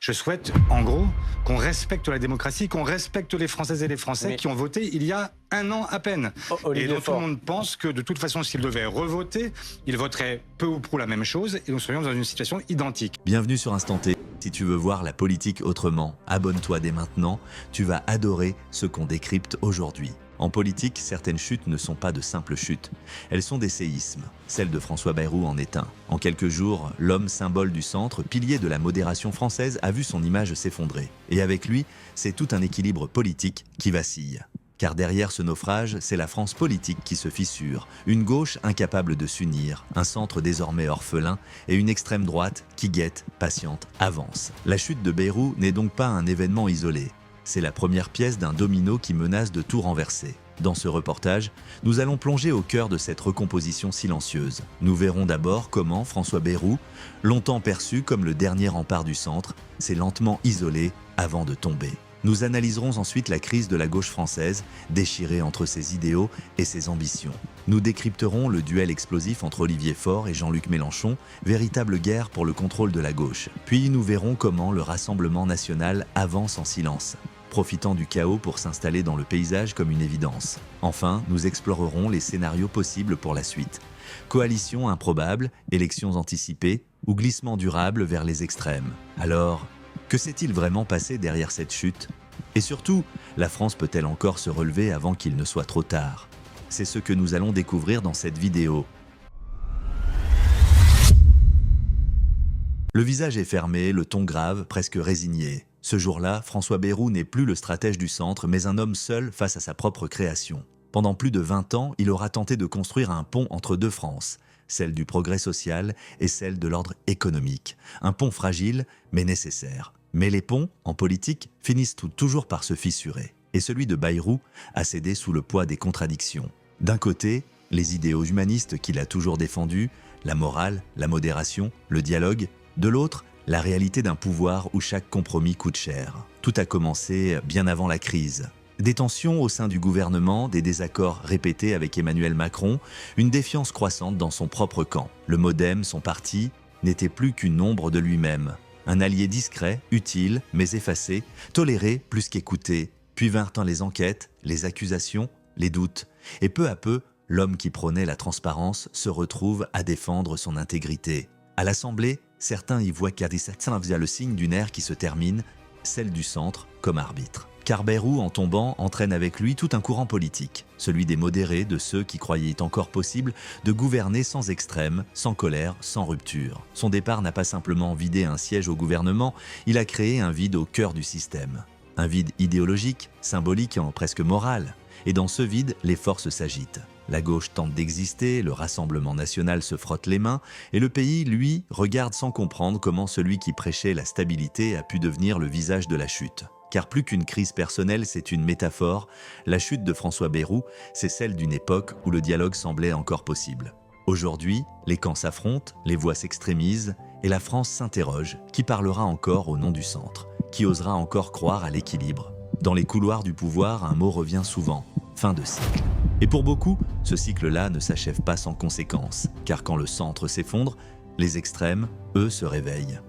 Je souhaite, en gros, qu'on respecte la démocratie, qu'on respecte les Françaises et les Français qui ont voté il y a un an à peine. Et donc tout le monde pense que de toute façon, s'ils devaient revoter, ils voteraient peu ou prou la même chose et nous serions dans une situation identique. Bienvenue sur Instant T. Si tu veux voir la politique autrement, abonne-toi dès maintenant. Tu vas adorer ce qu'on décrypte aujourd'hui. En politique, certaines chutes ne sont pas de simples chutes. Elles sont des séismes. Celle de François Bayrou en est un. En quelques jours, l'homme symbole du centre, pilier de la modération française, a vu son image s'effondrer. Et avec lui, c'est tout un équilibre politique qui vacille. Car derrière ce naufrage, c'est la France politique qui se fissure, une gauche incapable de s'unir, un centre désormais orphelin et une extrême droite qui guette, patiente, avance. La chute de Bayrou n'est donc pas un événement isolé. C'est la première pièce d'un domino qui menace de tout renverser. Dans ce reportage, nous allons plonger au cœur de cette recomposition silencieuse. Nous verrons d'abord comment François Bayrou, longtemps perçu comme le dernier rempart du centre, s'est lentement isolé avant de tomber. Nous analyserons ensuite la crise de la gauche française, déchirée entre ses idéaux et ses ambitions. Nous décrypterons le duel explosif entre Olivier Faure et Jean-Luc Mélenchon, véritable guerre pour le contrôle de la gauche. Puis nous verrons comment le Rassemblement national avance en silence, profitant du chaos pour s'installer dans le paysage comme une évidence. Enfin, nous explorerons les scénarios possibles pour la suite. Coalition improbable, élections anticipées ou glissement durable vers les extrêmes. Alors, que s'est-il vraiment passé derrière cette chute? Et surtout, la France peut-elle encore se relever avant qu'il ne soit trop tard? C'est ce que nous allons découvrir dans cette vidéo. Le visage est fermé, le ton grave, presque résigné. Ce jour-là, François Bayrou n'est plus le stratège du centre, mais un homme seul face à sa propre création. Pendant plus de 20 ans, il aura tenté de construire un pont entre deux Frances, celle du progrès social et celle de l'ordre économique. Un pont fragile, mais nécessaire. Mais les ponts, en politique, finissent toujours par se fissurer. Et celui de Bayrou a cédé sous le poids des contradictions. D'un côté, les idéaux humanistes qu'il a toujours défendus, la morale, la modération, le dialogue. De l'autre, la réalité d'un pouvoir où chaque compromis coûte cher. Tout a commencé bien avant la crise. Des tensions au sein du gouvernement, des désaccords répétés avec Emmanuel Macron, une défiance croissante dans son propre camp. Le MoDem, son parti, n'était plus qu'une ombre de lui-même. Un allié discret, utile, mais effacé, toléré plus qu'écouté. Puis vinrent les enquêtes, les accusations, les doutes. Et peu à peu, l'homme qui prônait la transparence se retrouve à défendre son intégrité. À l'Assemblée, certains y voient via le signe d'une ère qui se termine, celle du centre comme arbitre. Car Bayrou, en tombant, entraîne avec lui tout un courant politique, celui des modérés, de ceux qui croyaient encore possible de gouverner sans extrême, sans colère, sans rupture. Son départ n'a pas simplement vidé un siège au gouvernement, il a créé un vide au cœur du système. Un vide idéologique, symbolique et presque moral. Et dans ce vide, les forces s'agitent. La gauche tente d'exister, le Rassemblement national se frotte les mains, et le pays, lui, regarde sans comprendre comment celui qui prêchait la stabilité a pu devenir le visage de la chute. Car plus qu'une crise personnelle, c'est une métaphore. La chute de François Bayrou, c'est celle d'une époque où le dialogue semblait encore possible. Aujourd'hui, les camps s'affrontent, les voix s'extrémisent, et la France s'interroge. Qui parlera encore au nom du centre? Qui osera encore croire à l'équilibre? Dans les couloirs du pouvoir, un mot revient souvent, fin de cycle. Et pour beaucoup, ce cycle-là ne s'achève pas sans conséquences, car quand le centre s'effondre, les extrêmes, eux, se réveillent.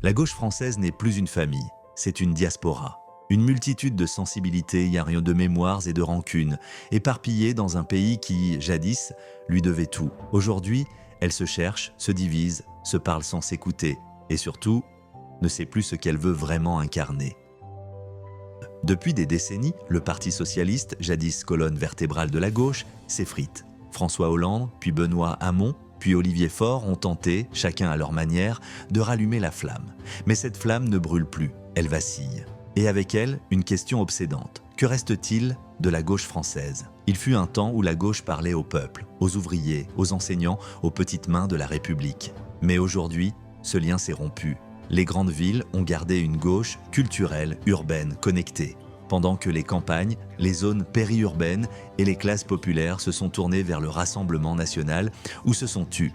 La gauche française n'est plus une famille, c'est une diaspora. Une multitude de sensibilités, de mémoires et de rancunes, éparpillées dans un pays qui, jadis, lui devait tout. Aujourd'hui, elle se cherche, se divise, se parle sans s'écouter, et surtout, ne sait plus ce qu'elle veut vraiment incarner. Depuis des décennies, le Parti socialiste, jadis colonne vertébrale de la gauche, s'effrite. François Hollande, puis Benoît Hamon, puis Olivier Faure ont tenté, chacun à leur manière, de rallumer la flamme. Mais cette flamme ne brûle plus, elle vacille. Et avec elle, une question obsédante. Que reste-t-il de la gauche française? Il fut un temps où la gauche parlait au peuple, aux ouvriers, aux enseignants, aux petites mains de la République. Mais aujourd'hui, ce lien s'est rompu. Les grandes villes ont gardé une gauche culturelle, urbaine, connectée. Pendant que les campagnes, les zones périurbaines et les classes populaires se sont tournées vers le Rassemblement national ou se sont tues.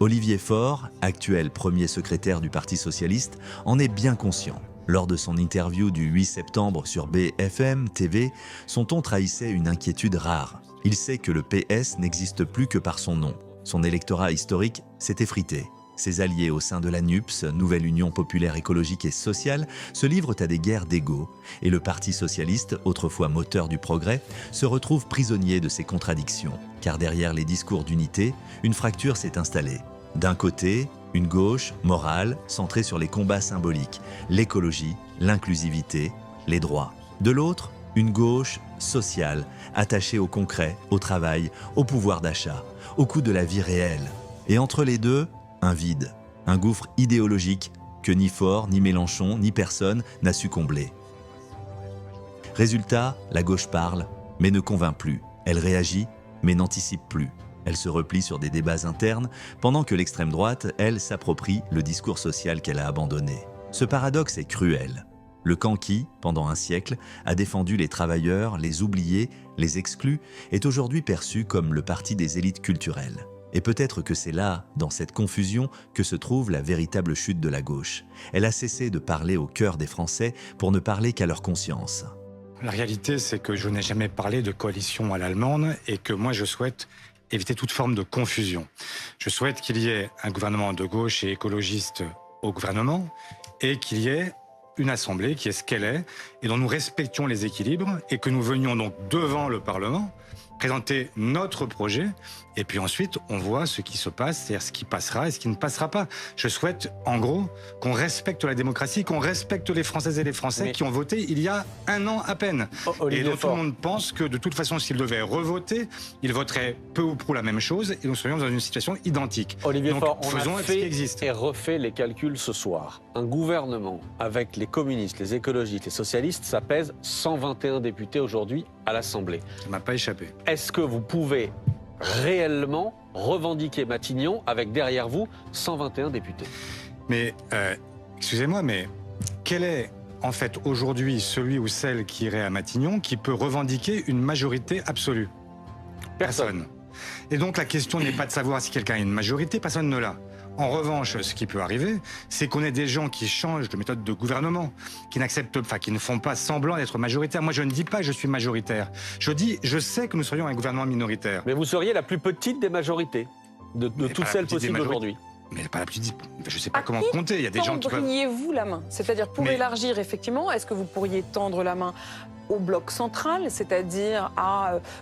Olivier Faure, actuel premier secrétaire du Parti socialiste, en est bien conscient. Lors de son interview du 8 septembre sur BFM TV, son ton trahissait une inquiétude rare. Il sait que le PS n'existe plus que par son nom. Son électorat historique s'est effrité. Ses alliés au sein de la NUPS, Nouvelle Union Populaire Écologique et Sociale, se livrent à des guerres d'ego. Et le Parti Socialiste, autrefois moteur du progrès, se retrouve prisonnier de ses contradictions. Car derrière les discours d'unité, une fracture s'est installée. D'un côté, une gauche morale centrée sur les combats symboliques, l'écologie, l'inclusivité, les droits. De l'autre, une gauche sociale, attachée au concret, au travail, au pouvoir d'achat, au coût de la vie réelle. Et entre les deux, un vide, un gouffre idéologique que ni Faure, ni Mélenchon, ni personne n'a su combler. Résultat, la gauche parle, mais ne convainc plus. Elle réagit, mais n'anticipe plus. Elle se replie sur des débats internes, pendant que l'extrême droite, elle, s'approprie le discours social qu'elle a abandonné. Ce paradoxe est cruel. Le camp qui, pendant un siècle, a défendu les travailleurs, les oubliés, les exclus, est aujourd'hui perçu comme le parti des élites culturelles. Et peut-être que c'est là, dans cette confusion, que se trouve la véritable chute de la gauche. Elle a cessé de parler au cœur des Français pour ne parler qu'à leur conscience. La réalité, c'est que je n'ai jamais parlé de coalition à l'allemande et que moi, je souhaite éviter toute forme de confusion. Je souhaite qu'il y ait un gouvernement de gauche et écologiste au gouvernement et qu'il y ait une assemblée qui est ce qu'elle est et dont nous respections les équilibres et que nous venions donc devant le Parlement présenter notre projet et puis ensuite on voit ce qui se passe, c'est-à-dire ce qui passera et ce qui ne passera pas. Je souhaite en gros qu'on respecte la démocratie, qu'on respecte les Françaises et les Français qui ont voté il y a un an à peine. Et dont tout le monde pense que de toute façon s'ils devaient revoter, ils voteraient peu ou prou la même chose et nous serions dans une situation identique. Olivier Faure, on faisons a ce qui fait existe. et refait les calculs ce soir. Un gouvernement avec les communistes, les écologistes, les socialistes, ça pèse 121 députés aujourd'hui à l'Assemblée. Ça m'a pas échappé. Est-ce que vous pouvez réellement revendiquer Matignon avec derrière vous 121 députés? Mais, excusez-moi, mais quel est en fait aujourd'hui celui ou celle qui irait à Matignon qui peut revendiquer une majorité absolue? Personne. Et donc la question n'est pas de savoir si quelqu'un a une majorité, personne ne l'a. En revanche, ce qui peut arriver, c'est qu'on ait des gens qui changent de méthode de gouvernement, qui n'acceptent, enfin, qui ne font pas semblant d'être majoritaires. Moi, je ne dis pas que je suis majoritaire. Je dis, je sais que nous serions un gouvernement minoritaire. Mais vous seriez la plus petite des majorités, de toutes celles possibles aujourd'hui. Mais pas la plus petite. Je ne sais pas comment compter. Il y a des gens qui peuvent... tendriez-vous la main? C'est-à-dire pour élargir, effectivement, est-ce que vous pourriez tendre la main au bloc central, c'est-à-dire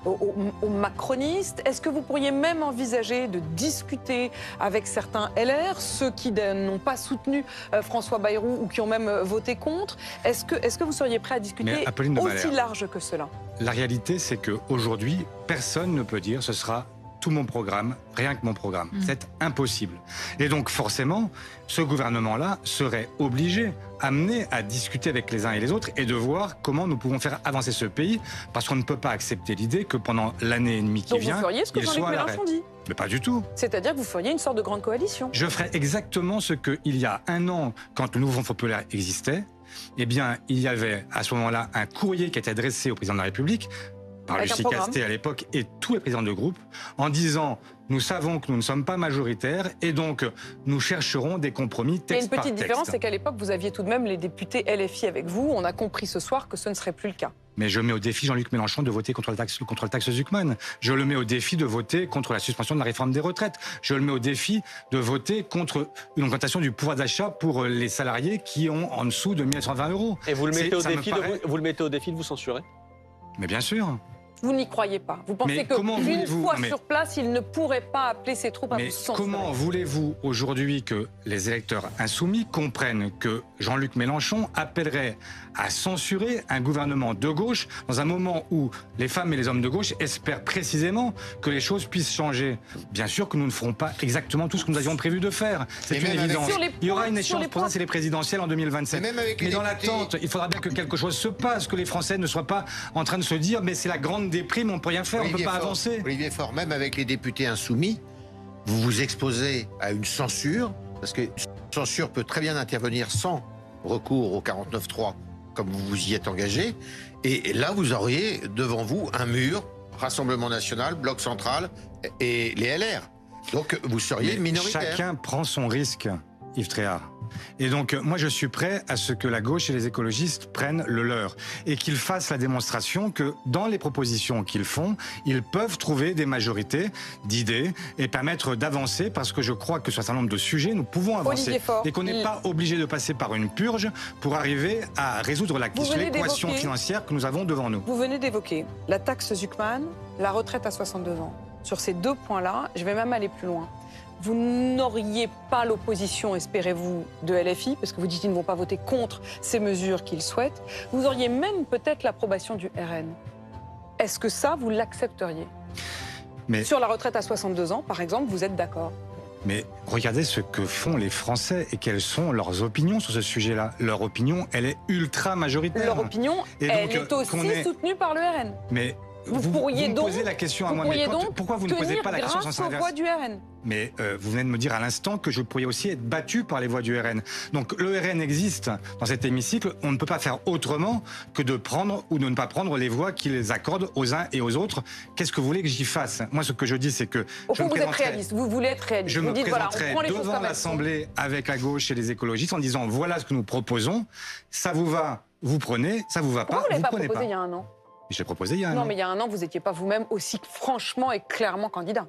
aux macronistes? Est-ce que vous pourriez même envisager de discuter avec certains LR, ceux qui n'ont pas soutenu François Bayrou ou qui ont même voté contre? Est-ce que vous seriez prêt à discuter aussi large que cela? La réalité, c'est qu'aujourd'hui, personne ne peut dire ce sera tout mon programme, rien que mon programme. C'est impossible. Et donc forcément, ce gouvernement-là serait obligé, amené à discuter avec les uns et les autres et de voir comment nous pouvons faire avancer ce pays, parce qu'on ne peut pas accepter l'idée que pendant l'année et demie qui vient, vous feriez ce que Jean-Luc Mélenchon dit? Mais pas du tout. C'est-à-dire que vous feriez une sorte de grande coalition? Je ferais exactement ce qu'il y a un an, quand le Mouvement populaire existait, eh bien, il y avait à ce moment-là un courrier qui était adressé au président de la République par Lucie Castet à l'époque et tous les présidents de groupe, en disant « Nous savons que nous ne sommes pas majoritaires et donc nous chercherons des compromis texte par texte. » Il y a une petite différence, c'est qu'à l'époque, vous aviez tout de même les députés LFI avec vous. On a compris ce soir que ce ne serait plus le cas. Mais je mets au défi Jean-Luc Mélenchon de voter contre le taxe Zuckman. Je le mets au défi de voter contre la suspension de la réforme des retraites. Je le mets au défi de voter contre une augmentation du pouvoir d'achat pour les salariés qui ont en dessous de 1 120 €. Et vous le mettez au défi de vous censurer? Mais bien sûr. Vous n'y croyez pas. Vous pensez qu'une fois sur place, il ne pourrait pas appeler ses troupes à vous censurer. Comment voulez-vous aujourd'hui que les électeurs insoumis comprennent que Jean-Luc Mélenchon appellerait à censurer un gouvernement de gauche dans un moment où les femmes et les hommes de gauche espèrent précisément que les choses puissent changer? Bien sûr que nous ne ferons pas exactement tout ce que nous avions prévu de faire. C'est une évidence. Il y aura une échéance pour ça, c'est les présidentielles en 2027. Mais dans l'attente, il faudra bien que quelque chose se passe, que les Français ne soient pas en train de se dire mais c'est la grande déprime, on ne peut rien faire, on ne peut pas avancer. Olivier Faure, même avec les députés insoumis, vous vous exposez à une censure, parce que une censure peut très bien intervenir sans recours au 49.3, comme vous vous y êtes engagé. Et là, vous auriez devant vous un mur, Rassemblement National, Bloc Central et les LR. Donc vous seriez minoritaire. Chacun prend son risque, Yves Tréhard. Et donc, moi, je suis prêt à ce que la gauche et les écologistes prennent le leur et qu'ils fassent la démonstration que dans les propositions qu'ils font, ils peuvent trouver des majorités d'idées et permettre d'avancer, parce que je crois que sur un certain nombre de sujets, nous pouvons avancer et qu'on n'est pas obligé de passer par une purge pour arriver à résoudre l'équation financière que nous avons devant nous. Vous venez d'évoquer la taxe Zucman, la retraite à 62 ans. Sur ces deux points-là, je vais même aller plus loin. Vous n'auriez pas l'opposition, espérez-vous, de LFI, parce que vous dites qu'ils ne vont pas voter contre ces mesures qu'ils souhaitent. Vous auriez même peut-être l'approbation du RN. Est-ce que ça, vous l'accepteriez? Sur la retraite à 62 ans, par exemple, vous êtes d'accord? Mais regardez ce que font les Français et quelles sont leurs opinions sur ce sujet-là. Leur opinion, elle est ultra majoritaire. Leur opinion, elle est aussi soutenue par le RN. Mais vous pourriez me donc posez la question à moi, mais pourquoi vous ne posez pas la question sans voix du RN? Mais vous venez de me dire à l'instant que je pourrais aussi être battu par les voix du RN. Donc le RN existe dans cet hémicycle. On ne peut pas faire autrement que de prendre ou de ne pas prendre les voix qu'ils accordent aux uns et aux autres. Qu'est-ce que vous voulez que j'y fasse? Moi, ce que je dis, c'est que vous êtes réaliste. Vous voulez être réaliste. Je me présenterai devant l'Assemblée avec la gauche et les écologistes en disant voilà ce que nous proposons. Ça vous va, vous prenez. Ça vous va pas, vous prenez pas. Vous l'avez pas proposé il y a un an. J'ai proposé il y a un an. Non, mais il y a un an, vous n'étiez pas vous-même aussi franchement et clairement candidat.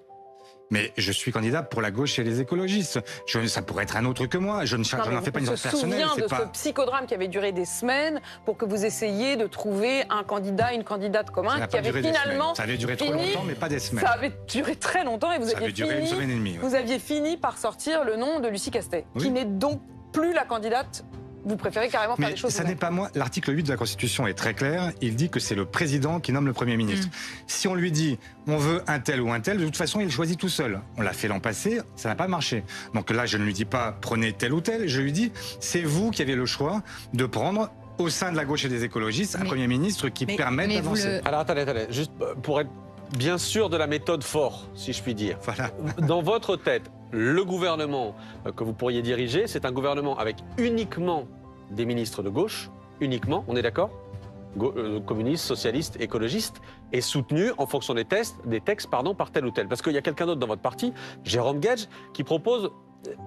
Mais je suis candidat pour la gauche et les écologistes. Ça pourrait être un autre que moi. Je n'en fais pas une sorte personnelle. On se souvient de ce psychodrame qui avait duré des semaines pour que vous essayiez de trouver un candidat, une candidate commun qui avait finalement. Ça avait duré trop longtemps, mais pas des semaines. Ça avait duré très longtemps et vous aviez duré une semaine et demie. Vous aviez fini par sortir le nom de Lucie Castet, qui n'est donc plus la candidate. Vous préférez carrément faire des choses. Ça n'est pas moi. L'article 8 de la Constitution est très clair. Il dit que c'est le président qui nomme le Premier ministre. Si on lui dit on veut un tel ou un tel, de toute façon, il choisit tout seul. On l'a fait l'an passé, ça n'a pas marché. Donc là, je ne lui dis pas prenez tel ou tel. Je lui dis c'est vous qui avez le choix de prendre au sein de la gauche et des écologistes un Premier ministre qui permette d'avancer. Alors attendez, juste pour être bien sûr de la méthode fort, si je puis dire. Voilà. Dans votre tête, le gouvernement que vous pourriez diriger, c'est un gouvernement avec uniquement des ministres de gauche, uniquement, on est d'accord? Communistes, socialistes, écologistes, et soutenu en fonction des textes par tel ou tel. Parce qu'il y a quelqu'un d'autre dans votre parti, Jérôme Guedj, qui propose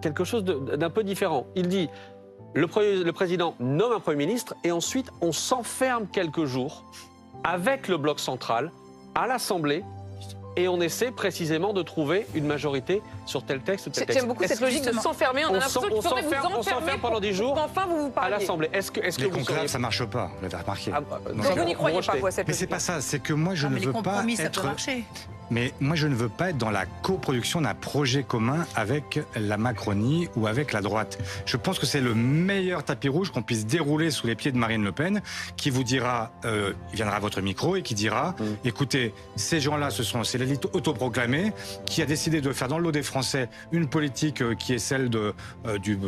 quelque chose d'un peu différent. Il dit, le président nomme un Premier ministre et ensuite on s'enferme quelques jours avec le bloc central à l'Assemblée et on essaie précisément de trouver une majorité sur tel texte ou tel texte. J'aime beaucoup cette logique de s'enfermer. On s'enferme pendant des jours enfin vous à l'Assemblée. Est-ce que les conclaves, ça marche pas, vous l'avez remarqué. Donc vous n'y croyez pas, vous, à cette logique. Mais c'est pas ça, c'est que moi je ne veux pas être... Mais moi, je ne veux pas être dans la coproduction d'un projet commun avec la Macronie ou avec la droite. Je pense que c'est le meilleur tapis rouge qu'on puisse dérouler sous les pieds de Marine Le Pen, qui vous dira, il viendra à votre micro et qui dira, écoutez, ces gens-là, c'est l'élite autoproclamée qui a décidé de faire dans le lot des Français une politique qui est celle du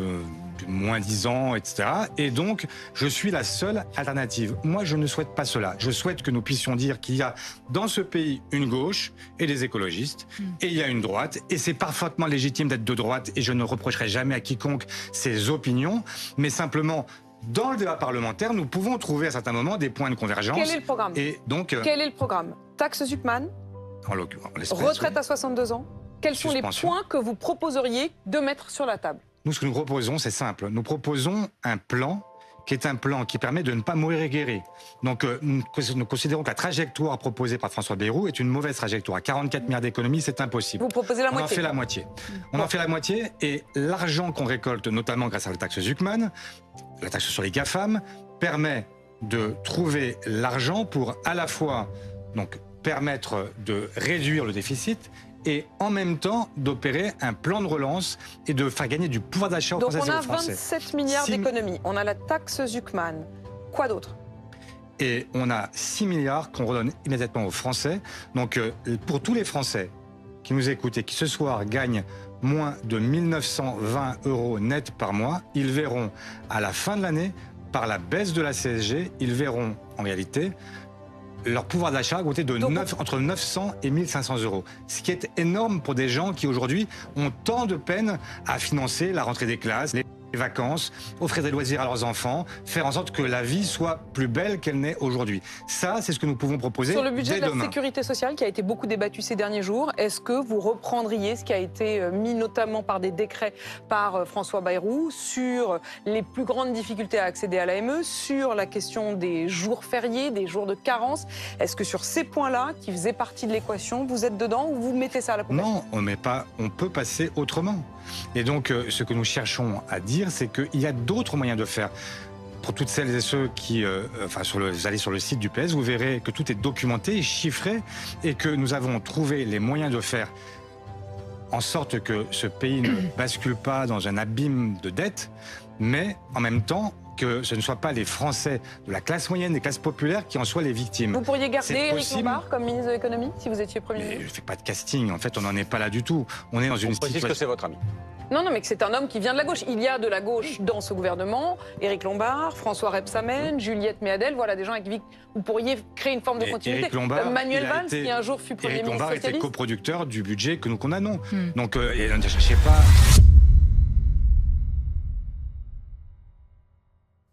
moins-disant, etc. Et donc, je suis la seule alternative. Moi, je ne souhaite pas cela. Je souhaite que nous puissions dire qu'il y a dans ce pays une gauche et des écologistes, et il y a une droite, et c'est parfaitement légitime d'être de droite, et je ne reprocherai jamais à quiconque ses opinions, mais simplement, dans le débat parlementaire, nous pouvons trouver à certains moments des points de convergence. Quel est le programme? Et donc, quel est le programme? Taxe Zucman, retraite à 62 ans. Quels sont les points que vous proposeriez de mettre sur la table? Nous, ce que nous proposons, c'est simple. Nous proposons un plan qui est un plan qui permet de ne pas mourir éguéri. Donc nous considérons que la trajectoire proposée par François Bayrou est une mauvaise trajectoire. 44 milliards d'économies, c'est impossible. Vous proposez la moitié. On en fait la moitié. On en fait la moitié, et l'argent qu'on récolte, notamment grâce à la taxe Zucman, la taxe sur les GAFAM, permet de trouver l'argent pour à la fois permettre de réduire le déficit et en même temps d'opérer un plan de relance et de faire gagner du pouvoir d'achat aux Françaises et aux Français. Donc on a 27 milliards d'économies, on a la taxe Zucman. Quoi d'autre? Et on a 6 milliards qu'on redonne immédiatement aux Français. Donc pour tous les Français qui nous écoutent et qui ce soir gagnent moins de 1 920 € net par mois, ils verront à la fin de l'année, par la baisse de la CSG, ils verront en réalité leur pouvoir d'achat augmenter entre 900 et 1 500 €. Ce qui est énorme pour des gens qui aujourd'hui ont tant de peine à financer la rentrée des classes. des vacances, offrir des loisirs à leurs enfants, faire en sorte que la vie soit plus belle qu'elle n'est aujourd'hui. Ça, c'est ce que nous pouvons proposer sur le budget dès de la demain. sécurité sociale qui a été beaucoup débattu ces derniers jours. Est-ce que vous reprendriez ce qui a été mis notamment par des décrets par François Bayrou sur les plus grandes difficultés à accéder à l'AME, sur la question des jours fériés, des jours de carence? Est-ce que sur ces points-là, qui faisaient partie de l'équation, vous êtes dedans ou vous mettez ça à la poubelle? Non, on peut passer autrement. Et donc, ce que nous cherchons à dire, c'est qu'il y a d'autres moyens de faire. Pour toutes celles et ceux qui, vous allez sur le site du PS, vous verrez que tout est documenté, chiffré, et que nous avons trouvé les moyens de faire en sorte que ce pays ne bascule pas dans un abîme de dette, mais en même temps que ce ne soient pas les Français de la classe moyenne, des classes populaires qui en soient les victimes. Vous pourriez garder C'est Éric possible. Lombard comme ministre de l'économie si vous étiez Premier Mais ministre? je ne fais pas de casting, en fait, on n'en est pas là du tout. On est dans une On précise situation... que c'est votre ami. Non, mais que c'est un homme qui vient de la gauche. Il y a de la gauche dans ce gouvernement. Éric Lombard, François Rebsamen, Juliette Méadel, voilà des gens avec qui vous pourriez créer une forme de Mais continuité. Éric Lombard, Manuel il a Valls, été- qui un jour fut Premier Éric ministre Lombard était socialiste. coproducteur du budget que nous condamnons. Donc, je ne sais pas...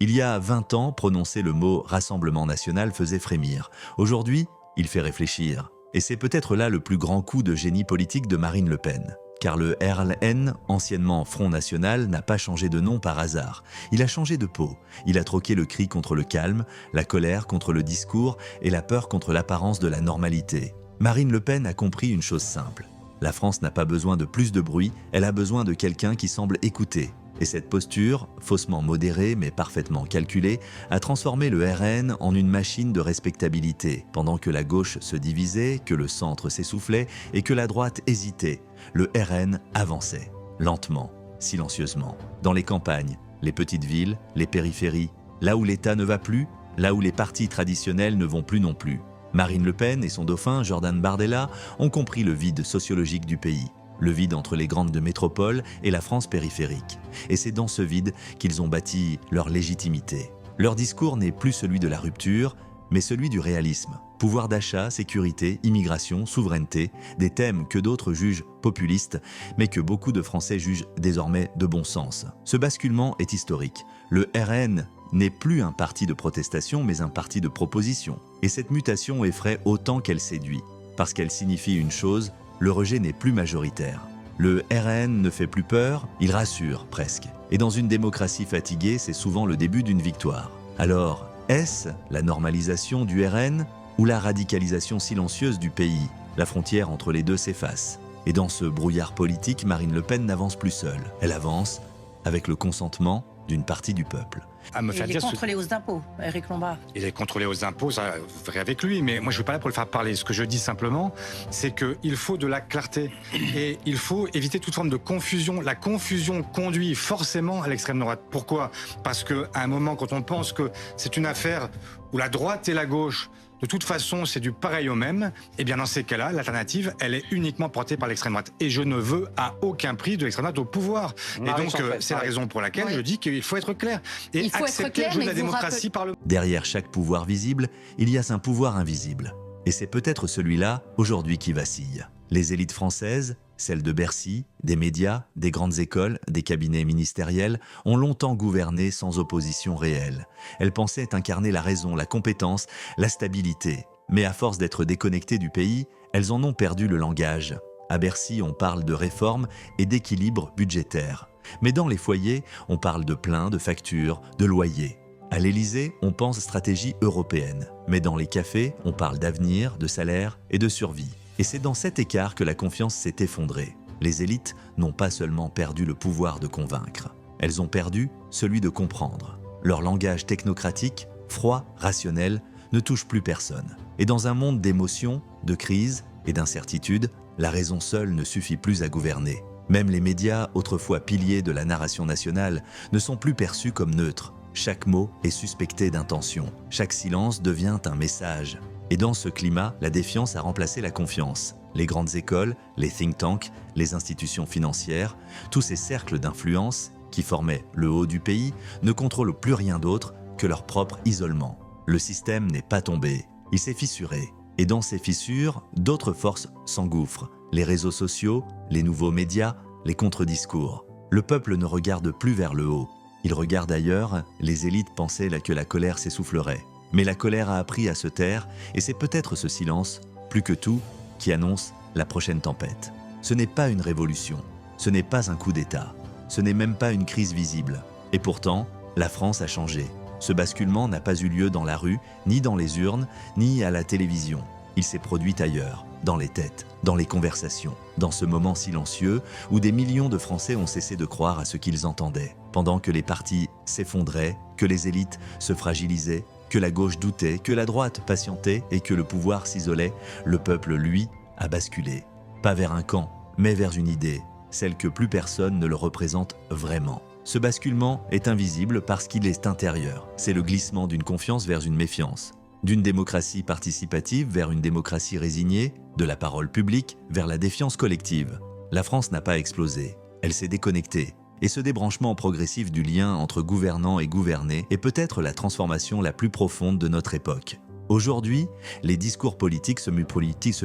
Il y a 20 ans, prononcer le mot « Rassemblement national » faisait frémir. Aujourd'hui, il fait réfléchir. Et c'est peut-être là le plus grand coup de génie politique de Marine Le Pen. Car le RLN, anciennement Front National, n'a pas changé de nom par hasard. Il a changé de peau. Il a troqué le cri contre le calme, la colère contre le discours et la peur contre l'apparence de la normalité. Marine Le Pen a compris une chose simple. La France n'a pas besoin de plus de bruit, elle a besoin de quelqu'un qui semble écouter. Et cette posture, faussement modérée mais parfaitement calculée, a transformé le RN en une machine de respectabilité. Pendant que la gauche se divisait, que le centre s'essoufflait et que la droite hésitait, le RN avançait, lentement, silencieusement. Dans les campagnes, les petites villes, les périphéries, là où l'État ne va plus, là où les partis traditionnels ne vont plus non plus. Marine Le Pen et son dauphin, Jordan Bardella, ont compris le vide sociologique du pays. Le vide entre les grandes métropoles et la France périphérique. Et c'est dans ce vide qu'ils ont bâti leur légitimité. Leur discours n'est plus celui de la rupture, mais celui du réalisme. Pouvoir d'achat, sécurité, immigration, souveraineté, des thèmes que d'autres jugent populistes, mais que beaucoup de Français jugent désormais de bon sens. Ce basculement est historique. Le RN n'est plus un parti de protestation, mais un parti de proposition. Et cette mutation effraie autant qu'elle séduit, parce qu'elle signifie une chose: le rejet n'est plus majoritaire. Le RN ne fait plus peur, il rassure presque. Et dans une démocratie fatiguée, c'est souvent le début d'une victoire. Alors, est-ce la normalisation du RN ou la radicalisation silencieuse du pays? La frontière entre les deux s'efface. Et dans ce brouillard politique, Marine Le Pen n'avance plus seule. Elle avance avec le consentement d'une partie du peuple. Il est contre les hausses d'impôts, Éric Lombard. Il est contre les hausses d'impôts, ça, vous verrez avec lui, mais moi je ne suis pas là pour le faire parler. Ce que je dis simplement, c'est qu'il faut de la clarté et il faut éviter toute forme de confusion. La confusion conduit forcément à l'extrême droite. Pourquoi? Parce qu'à un moment, quand on pense que c'est une affaire où la droite et la gauche, de toute façon, c'est du pareil au même, et bien dans ces cas-là, l'alternative, elle est uniquement portée par l'extrême droite. Et je ne veux à aucun prix de l'extrême droite au pouvoir. Et donc, c'est la raison pour laquelle je dis qu'il faut être clair. Et accepter le jeu de la démocratie par le... Derrière chaque pouvoir visible, il y a un pouvoir invisible. Et c'est peut-être celui-là, aujourd'hui, qui vacille. Les élites françaises, celles de Bercy, des médias, des grandes écoles, des cabinets ministériels, ont longtemps gouverné sans opposition réelle. Elles pensaient incarner la raison, la compétence, la stabilité. Mais à force d'être déconnectées du pays, elles en ont perdu le langage. À Bercy, on parle de réforme et d'équilibre budgétaire. Mais dans les foyers, on parle de plein, de factures, de loyers. À l'Élysée, on pense stratégie européenne. Mais dans les cafés, on parle d'avenir, de salaire et de survie. Et c'est dans cet écart que la confiance s'est effondrée. Les élites n'ont pas seulement perdu le pouvoir de convaincre. Elles ont perdu celui de comprendre. Leur langage technocratique, froid, rationnel, ne touche plus personne. Et dans un monde d'émotions, de crises et d'incertitudes, la raison seule ne suffit plus à gouverner. Même les médias, autrefois piliers de la narration nationale, ne sont plus perçus comme neutres. Chaque mot est suspecté d'intention. Chaque silence devient un message. Et dans ce climat, la défiance a remplacé la confiance. Les grandes écoles, les think tanks, les institutions financières, tous ces cercles d'influence qui formaient le haut du pays ne contrôlent plus rien d'autre que leur propre isolement. Le système n'est pas tombé, il s'est fissuré. Et dans ces fissures, d'autres forces s'engouffrent. Les réseaux sociaux, les nouveaux médias, les contre-discours. Le peuple ne regarde plus vers le haut. Il regarde ailleurs, les élites pensaient que la colère s'essoufflerait. Mais la colère a appris à se taire, et c'est peut-être ce silence, plus que tout, qui annonce la prochaine tempête. Ce n'est pas une révolution, ce n'est pas un coup d'État, ce n'est même pas une crise visible. Et pourtant, la France a changé. Ce basculement n'a pas eu lieu dans la rue, ni dans les urnes, ni à la télévision. Il s'est produit ailleurs, dans les têtes, dans les conversations, dans ce moment silencieux où des millions de Français ont cessé de croire à ce qu'ils entendaient. Pendant que les partis s'effondraient, que les élites se fragilisaient, que la gauche doutait, que la droite patientait et que le pouvoir s'isolait, le peuple, lui, a basculé. Pas vers un camp, mais vers une idée, celle que plus personne ne le représente vraiment. Ce basculement est invisible parce qu'il est intérieur. C'est le glissement d'une confiance vers une méfiance, d'une démocratie participative vers une démocratie résignée, de la parole publique vers la défiance collective. La France n'a pas explosé, elle s'est déconnectée. Et ce débranchement progressif du lien entre gouvernants et gouvernés est peut-être la transformation la plus profonde de notre époque. Aujourd'hui, les discours politiques se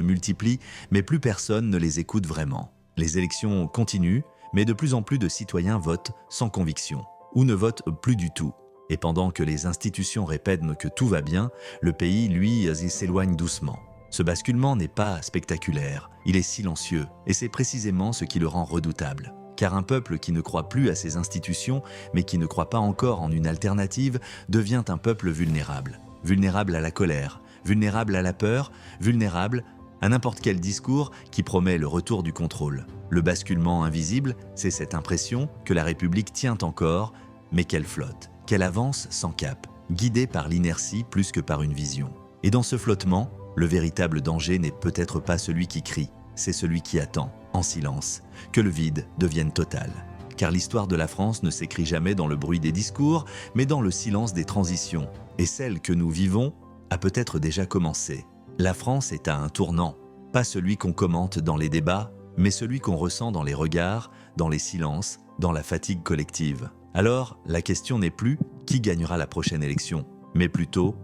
multiplient, mais plus personne ne les écoute vraiment. Les élections continuent, mais de plus en plus de citoyens votent sans conviction, ou ne votent plus du tout. Et pendant que les institutions répètent que tout va bien, le pays, lui, s'éloigne doucement. Ce basculement n'est pas spectaculaire, il est silencieux, et c'est précisément ce qui le rend redoutable. Car un peuple qui ne croit plus à ses institutions, mais qui ne croit pas encore en une alternative, devient un peuple vulnérable. Vulnérable à la colère, vulnérable à la peur, vulnérable à n'importe quel discours qui promet le retour du contrôle. Le basculement invisible, c'est cette impression que la République tient encore, mais qu'elle flotte, qu'elle avance sans cap, guidée par l'inertie plus que par une vision. Et dans ce flottement, le véritable danger n'est peut-être pas celui qui crie, c'est celui qui attend, en silence, que le vide devienne total. Car l'histoire de la France ne s'écrit jamais dans le bruit des discours, mais dans le silence des transitions. Et celle que nous vivons a peut-être déjà commencé. La France est à un tournant, pas celui qu'on commente dans les débats, mais celui qu'on ressent dans les regards, dans les silences, dans la fatigue collective. Alors, la question n'est plus qui gagnera la prochaine élection, mais plutôt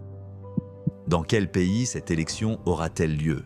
dans quel pays cette élection aura-t-elle lieu ?